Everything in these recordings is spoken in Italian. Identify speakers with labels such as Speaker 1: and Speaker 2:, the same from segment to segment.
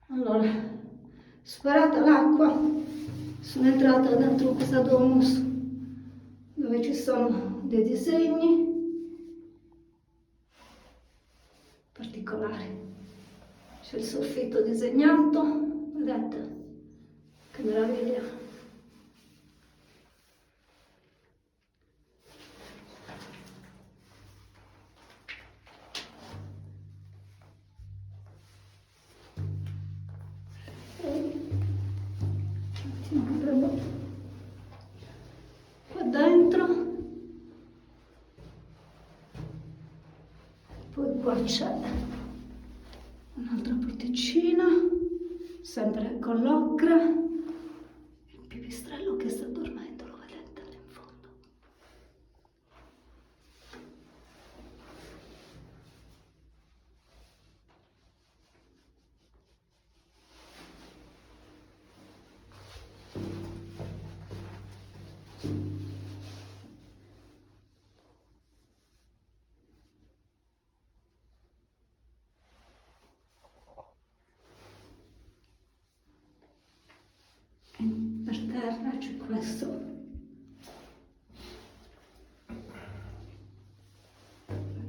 Speaker 1: Allora, sparata l'acqua, sono entrata dentro questa domus dove ci sono dei disegni particolari. C'è il soffitto disegnato, vedete? Che meraviglia! Un attimo che prendo qua dentro. Poi qua c'è un'altra porticina, sempre con l'ocra, il pipistrello che sta dormendo, lo vedete lì in fondo. E per terra c'è questo.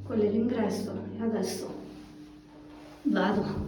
Speaker 1: Quello è l'ingresso e adesso vado